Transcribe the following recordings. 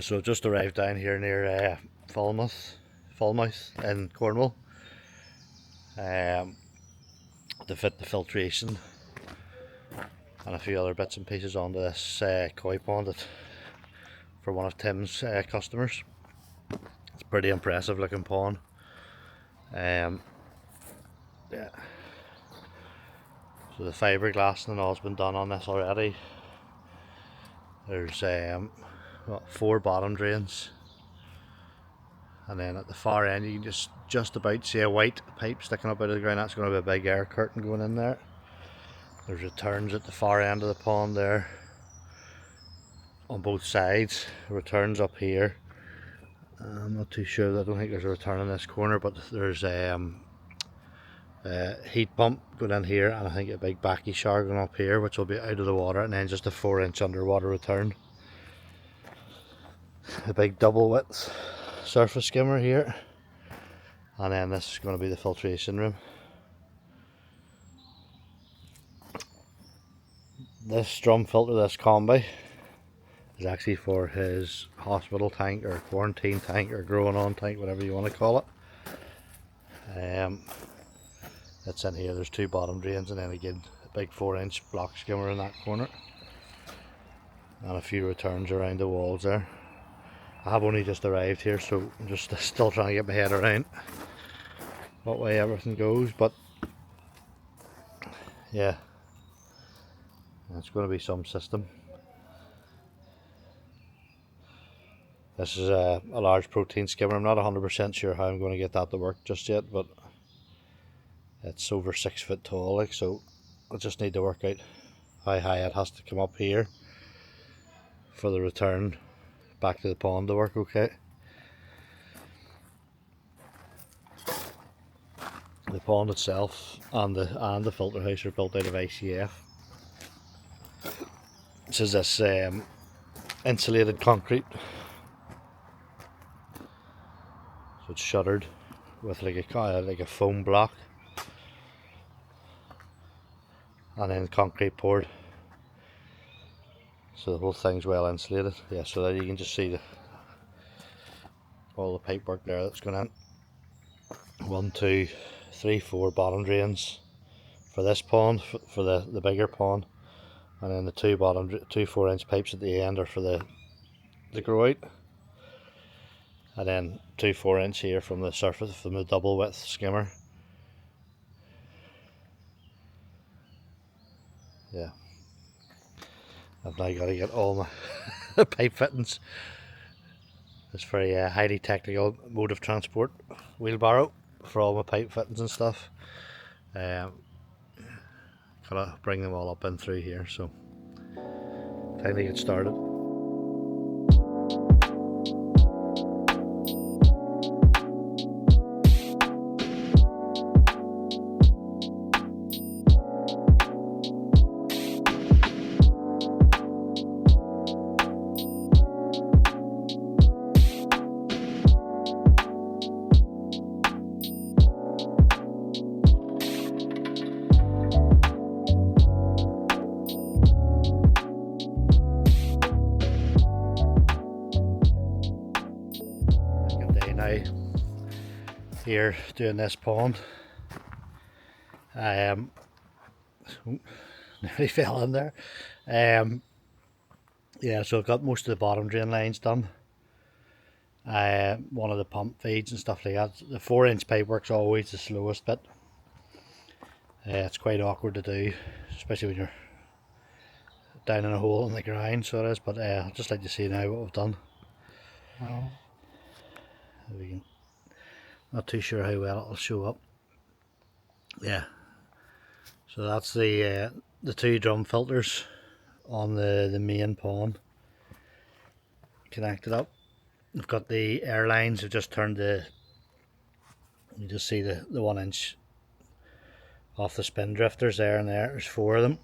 So just arrived down here near Falmouth in Cornwall to fit the filtration and a few other bits and pieces onto this koi pond for one of Tim's customers. It's a pretty impressive looking pond. Yeah. So the fiberglass and all's been done on this already. There's 4 bottom drains, and then at the far end you can just about see a white pipe sticking up out of the ground. That's going to be a big air curtain going in there. There's returns at the far end of the pond there on both sides. Returns up here. I'm not too sure, I don't think there's a return in this corner, but there's a heat pump going in here, and I think a big backy shower going up here which will be out of the water, and then just a 4-inch underwater return. A big double width surface skimmer here, and then this is going to be the filtration room. This drum filter, this combi, is actually for his hospital tank or quarantine tank or growing on tank, whatever you want to call it. It's in here. There's 2 bottom drains, and then again a big 4-inch block skimmer in that corner, and a few returns around the walls there. I have only just arrived here, so I'm just still trying to get my head around what way everything goes, but yeah, it's going to be some system. This is a large protein skimmer. I'm not 100% sure how I'm going to get that to work just yet, but it's over 6 foot tall, like, so I just need to work out how high it has to come up here for the return back to the pond to work okay. The pond itself and the filter house are built out of ICF. This is this insulated concrete, so it's shuttered with like a foam block, and then concrete poured, so the whole thing's well insulated. Yeah, so that you can just see all the pipe work there that's going in. 1, 2, 3, 4 bottom drains for this pond, for the bigger pond, and then the 2 4-inch pipes at the end are for the grow out, and then 2 4-inch here from the surface from the double width skimmer. Yeah, I've now got to get all my pipe fittings. It's very highly technical mode of transport, wheelbarrow, for all my pipe fittings and stuff. Gotta bring them all up in through here, so time to get started. Here doing this pond, nearly fell in there. Yeah, so I've got most of the bottom drain lines done. One of the pump feeds and stuff like that. The 4-inch pipe work's always the slowest bit. It's quite awkward to do, especially when you're down in a hole in the ground, so it is, but I'd just like to see now what we've done. Not too sure how well it'll show up. Yeah, so that's the 2 drum filters on the main pond connected up. We've got the air lines. I've just turned you just see the 1-inch off the spin drifters there and there. There's 4 of them.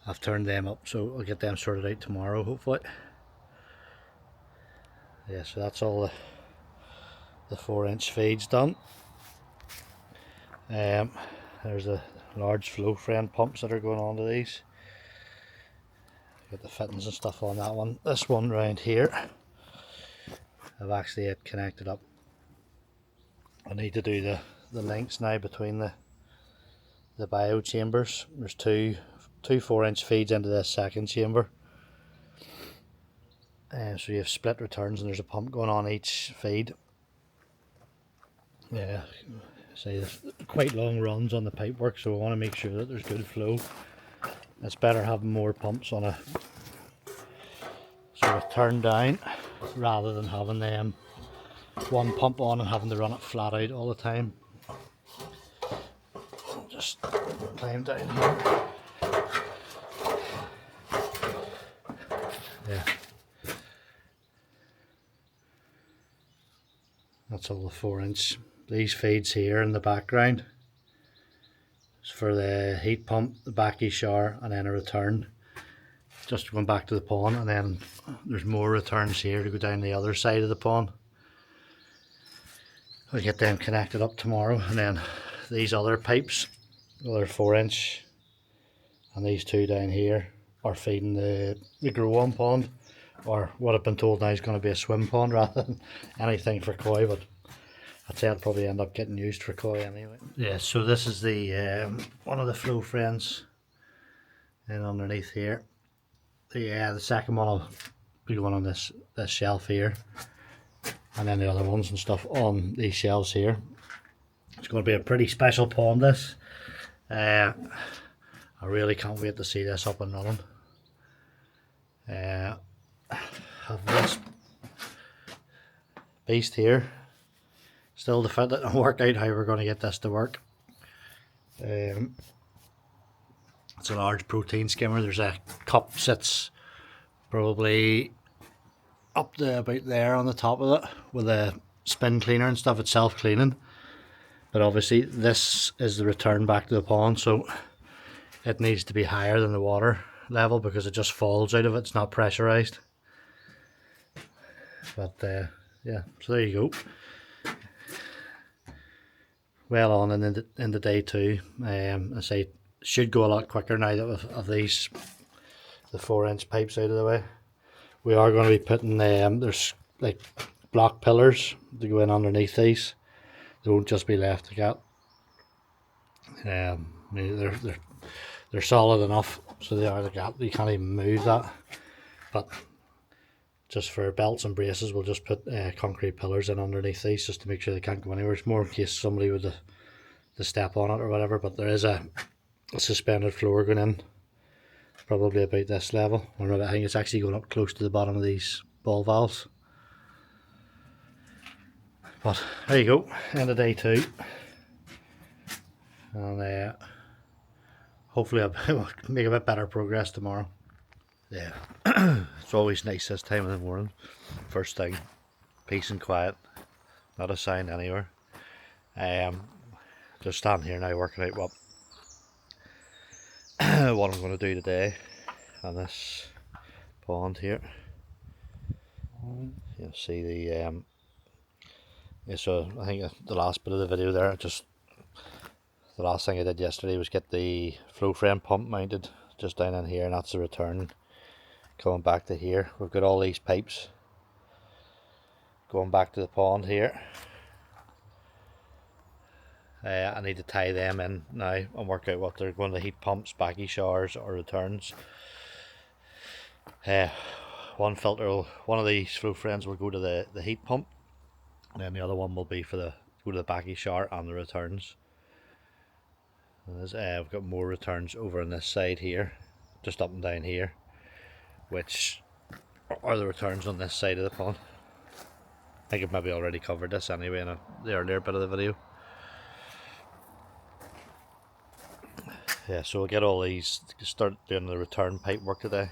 I've turned them up, so I'll get them sorted out tomorrow hopefully. Yeah, so that's all the 4-inch feeds done. There's the large flow friend pumps that are going on to these. Got the fittings and stuff on that one. This one round here, I've actually had connected up. I need to do the links now between the bio chambers. There's two 4-inch feeds into this second chamber. So you have split returns and there's a pump going on each feed. Yeah, so there's quite long runs on the pipework, so we want to make sure that there's good flow. It's better having more pumps on a sort of turn down rather than having them one pump on and having to run it flat out all the time. Just climb down here. Yeah. That's all the 4-inch. These feeds here in the background is for the heat pump, the backy shower, and then a return. Just going back to the pond, and then there's more returns here to go down the other side of the pond. I'll get them connected up tomorrow, and then these other pipes, another 4-inch, and these two down here are feeding the grow-on pond, or what I've been told now is going to be a swim pond rather than anything for koi, but I'd say I'll probably end up getting used for koi anyway. Yeah, so this is the one of the flow friends and underneath here. The second one will be going on this shelf here, and then the other ones and stuff on these shelves here. It's going to be a pretty special pond, this. I really can't wait to see this up and running. Have this beast here still to fit it and work out how we're going to get this to work. It's a large protein skimmer. There's a cup sits probably up to about there on the top of it with a spin cleaner and stuff. It's self-cleaning, but obviously this is the return back to the pond, so it needs to be higher than the water level because it just falls out of it. It's not pressurized. But yeah, so there you go. Well on in the day two. I say should go a lot quicker now that of these the 4-inch pipes out of the way. We are going to be putting there's like block pillars to go in underneath these. They won't just be left to get. They're solid enough, so they are the gap. You can't even move that. But just for belts and braces, we'll just put concrete pillars in underneath these just to make sure they can't go anywhere. It's more in case somebody would to step on it or whatever. But there is a suspended floor going in, probably about this level. Or I think it's actually going up close to the bottom of these ball valves. But there you go, end of day two. And hopefully I'll make a bit better progress tomorrow. Yeah, it's always nice this time of the morning. First thing, peace and quiet, not a sign anywhere. Just standing here now working out what I'm going to do today on this pond here. You'll see the yeah, so I think the last bit of the video there, the last thing I did yesterday was get the flow frame pump mounted just down in here, and that's the return coming back to here. We've got all these pipes going back to the pond here. I need to tie them in now and work out what they're going to heat pumps, backy showers or returns. One of these flow friends will go to the heat pump, and then the other one will be for go to the backy shower and the returns. I've got more returns over on this side here, just up and down here, which are the returns on this side of the pond. I think I've maybe already covered this anyway in the earlier bit of the video. Yeah, so we'll get all these, start doing the return pipe work today.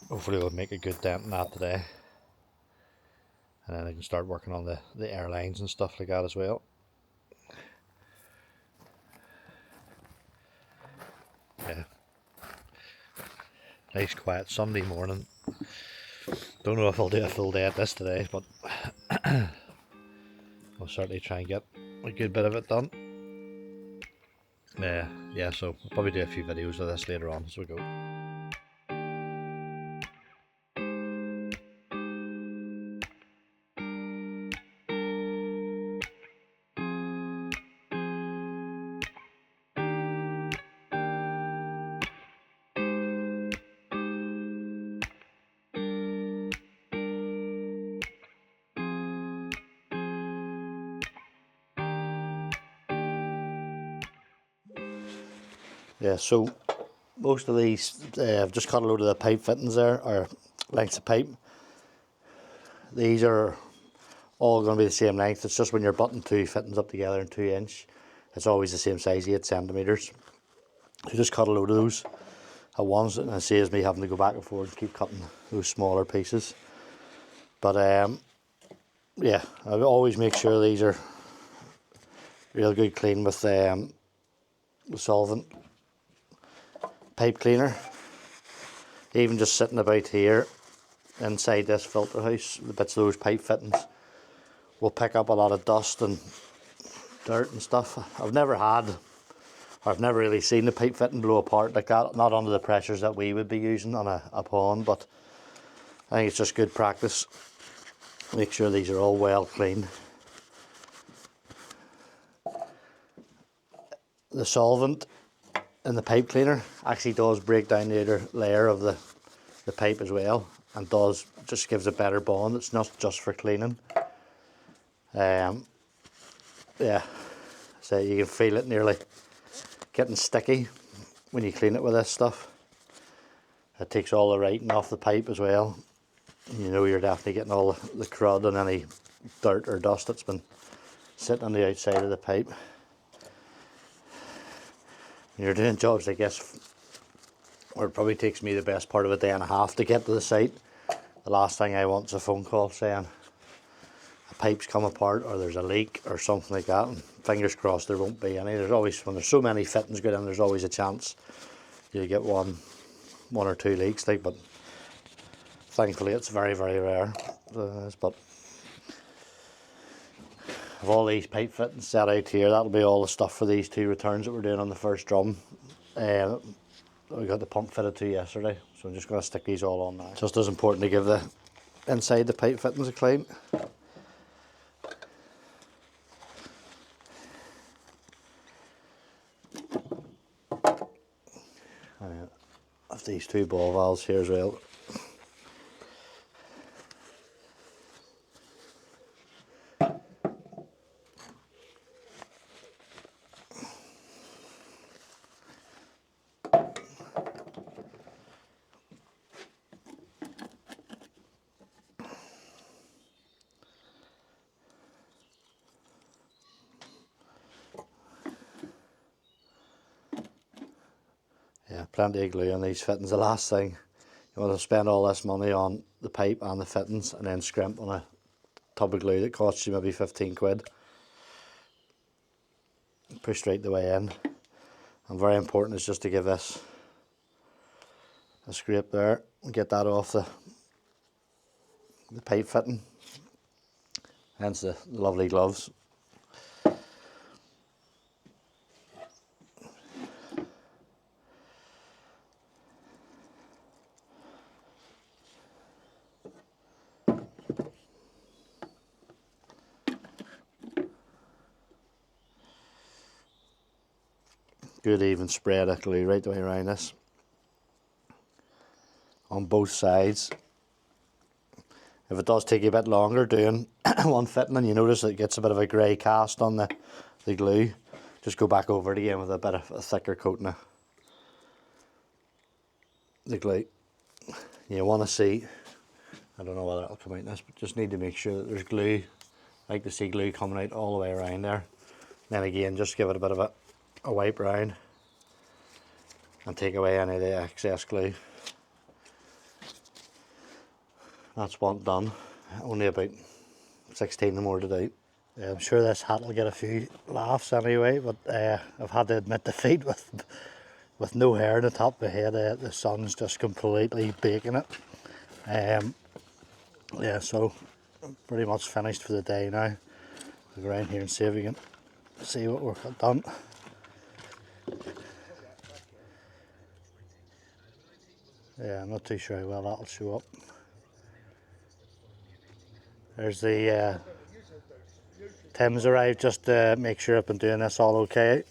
Hopefully we'll make a good dent in that today. And then I can start working on the airlines and stuff like that as well. Yeah. Nice quiet Sunday morning. Don't know if I'll do a full day at this today, but I'll certainly try and get a good bit of it done. Yeah, so I'll probably do a few videos of this later on as we go. Yeah, so most of these, I've just cut a load of the pipe fittings there, or lengths of pipe. These are all going to be the same length. It's just when you're butting two fittings up together in 2 inch, it's always the same size, 8 centimetres. So just cut a load of those at once, and it saves me having to go back and forth and keep cutting those smaller pieces. But yeah, I always make sure these are real good clean with the solvent pipe cleaner. Even just sitting about here inside this filter house, the bits of those pipe fittings will pick up a lot of dust and dirt and stuff. I've never really seen the pipe fitting blow apart like that, not under the pressures that we would be using on a pond, but I think it's just good practice. Make sure these are all well cleaned. The solvent in the pipe cleaner actually does break down the outer layer of the pipe as well, and just gives a better bond. It's not just for cleaning. Yeah, so you can feel it nearly getting sticky when you clean it with this stuff. It takes all the writing off the pipe as well. You know you're definitely getting all the crud and any dirt or dust that's been sitting on the outside of the pipe. When you're doing jobs like this, where it probably takes me the best part of a day and a half to get to the site, the last thing I want is a phone call saying a pipe's come apart or there's a leak or something like that, and fingers crossed there won't be any. There's always, when there's so many fittings going in, there's always a chance you get one or two leaks, like, but thankfully it's very, very rare. But of all these pipe fittings set out here, that'll be all the stuff for these 2 returns that we're doing on the first drum. We got the pump fitted to yesterday, so I'm just going to stick these all on now. Just as important to give the inside the pipe fittings a clean. I have these 2 ball valves here as well. Yeah, plenty of glue on these fittings. The last thing, you want to spend all this money on the pipe and the fittings and then scrimp on a tub of glue that costs you maybe 15 quid. Push straight the way in. And very important is just to give this a scrape there and get that off the pipe fitting. Hence the lovely gloves. Good even spread of glue right the way around this on both sides. If it does take you a bit longer doing one fitting and you notice it gets a bit of a grey cast on the glue, just go back over it again with a bit of a thicker coating of the glue. You want to see, I don't know whether it'll come out in this, but just need to make sure that there's glue. I like to see glue coming out all the way around there. Then again, just give it a bit of a wipe round and take away any of the excess glue. That's one done. Only about 16 more to do. Yeah, I'm sure this hat will get a few laughs anyway, but I've had to admit defeat with no hair on the top of my head. The sun's just completely baking it. Yeah, so I'm pretty much finished for the day now. I'll go around here and see if we can see what we've done. Yeah, I'm not too sure how well that'll show up. There's the Tim's arrived just to make sure I've been doing this all okay.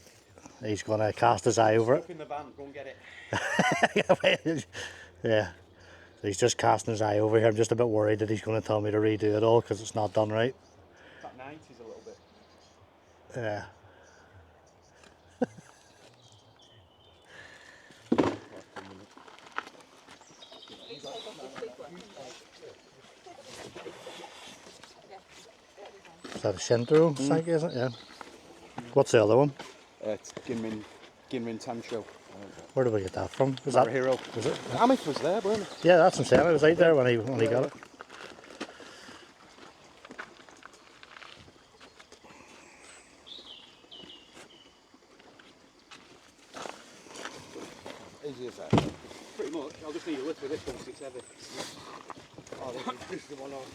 He's going to cast his eye over it. In the van, go and get it. Yeah, so he's just casting his eye over here. I'm just a bit worried that he's going to tell me to redo it all because it's not done right. That 90's a little bit. Yeah. Is that a Shintaro snake, isn't it? Yeah. What's the other one? It's Ginmin Tancho. Where did we get that from? Was Not that a hero. Was it? Amit was there, weren't he? Yeah, that's what I'm saying. It was out there when he got it. Easy as that. Pretty much. I'll just need a lift with this one because it's heavy. Oh, this is the one on.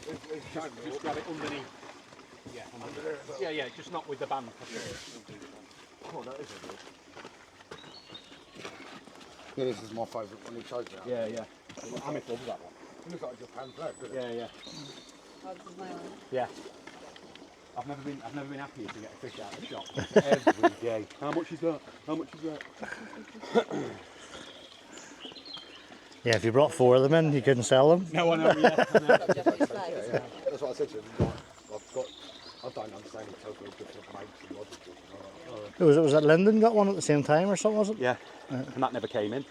Just grab it underneath. Yeah, yeah, just not with the band. Oh, that is a good. Yeah, this is my favourite when he chose it. Yeah, yeah. Amit loves that one. It looks like a Japan flag, doesn't it? Yeah, yeah. Oh, this is my one. Yeah. I've never been happier to get a fish out of the shop every day. How much is that? How much is that? Yeah, if you brought 4 of them in, you couldn't sell them. No, I know, yeah. That's what I said to him. I don't understand it totally different makes and logical. Was it Lyndon got one at the same time or something, was it? Yeah, and that never came in.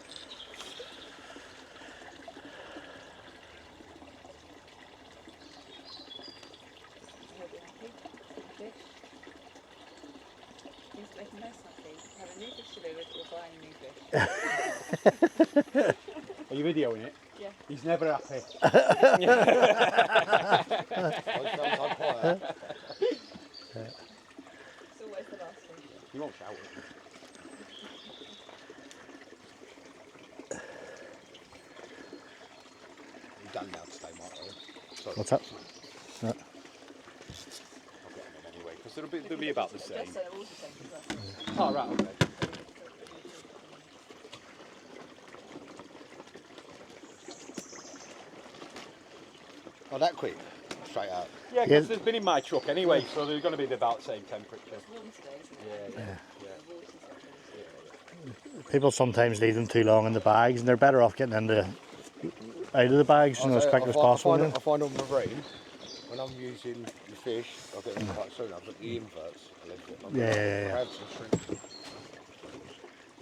He's making nice happy. Have a new fish to do with or buying a new fish. Are you videoing it? Yeah. He's never happy. It's always the last fish. You won't shout it. You've done now today, Mark. What's that? I'll get them in anyway, because they'll be about the same. Just so they're all the same as us. Oh, right, okay. Oh, that quick? Straight out. Yeah, because they've been in my truck anyway, so they're going to be about the same temperature. It's warm today, isn't it? Yeah. The water's not People sometimes leave them too long in the bags, and they're better off getting out of the bags, as quick as possible. I find on marine, when I'm using the fish, I get them quite soon. I've got the inverts. Yeah.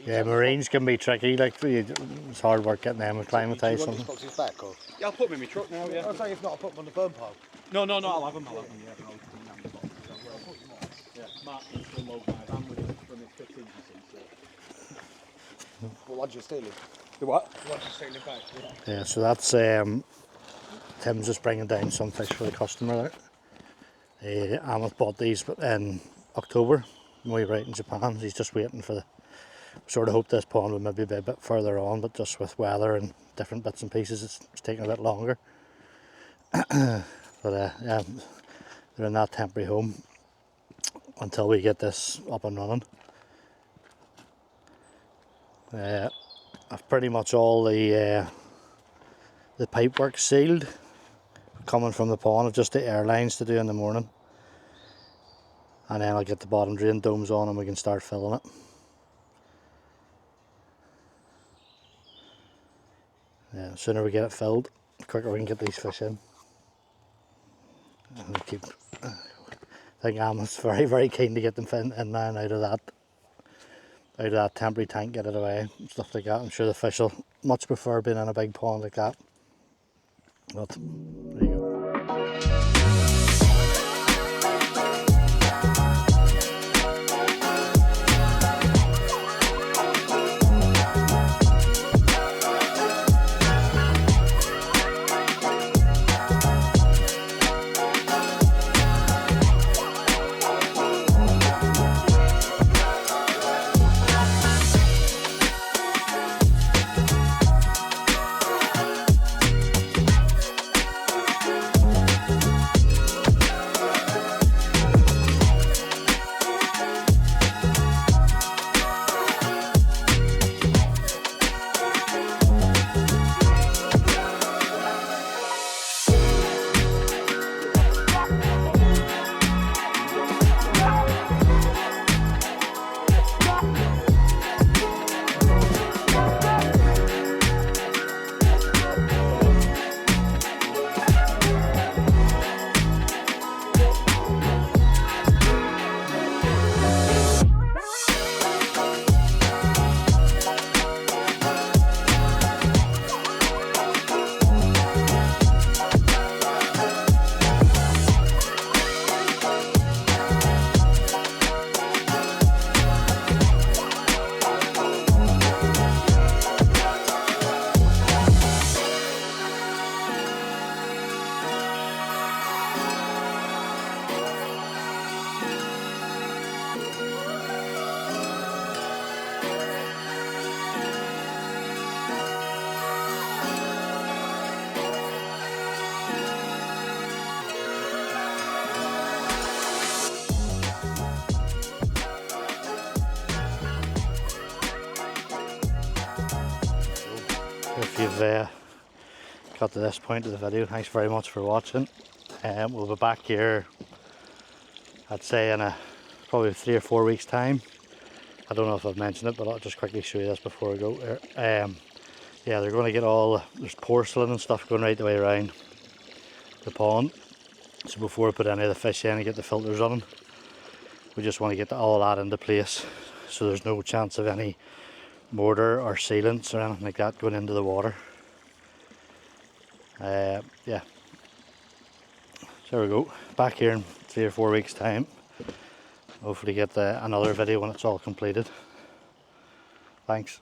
Yeah, marines can be tricky. Like it's hard work getting them acclimatised. Do you want these boxes back, or? Yeah, I'll put them in my truck now, yeah. I'll say if not, I'll put them on the burn pile. No, I'll have them, yeah. Yeah, Mark needs to unload my van with it from his fittings, you see, so. What ones you're stealing? The what? The ones you're stealing back? Yeah, so that's Tim's just bringing down some fish for the customer there. Amit bought these in October when we were out in Japan. He's just waiting for sort of hope this pond would maybe be a bit further on, but just with weather and different bits and pieces, it's taking a bit longer. But yeah, they're in that temporary home until we get this up and running. I've pretty much all the pipe work sealed coming from the pond. I've just the airlines to do in the morning, and then I'll get the bottom drain domes on and we can start filling it. Yeah, the sooner we get it filled, the quicker we can get these fish in. And we'll keep. I think Amit's very, very keen to get them in now and out of that temporary tank, get it away, and stuff like that. I'm sure the fish will much prefer being in a big pond like that. But there you go. if you've got to this point of the video. Thanks very much for watching. We'll be back here, I'd say, in probably 3 or 4 weeks time. I don't know if I've mentioned it, but I'll just quickly show you this before I go here. Yeah, they're going to get there's porcelain and stuff going right the way around the pond. So before I put any of the fish in and get the filters running, we just want to get all that into place so there's no chance of any mortar or sealants or anything like that going into the water. Yeah, so there we go, back here in 3 or 4 weeks time. Hopefully get another video when it's all completed. Thanks.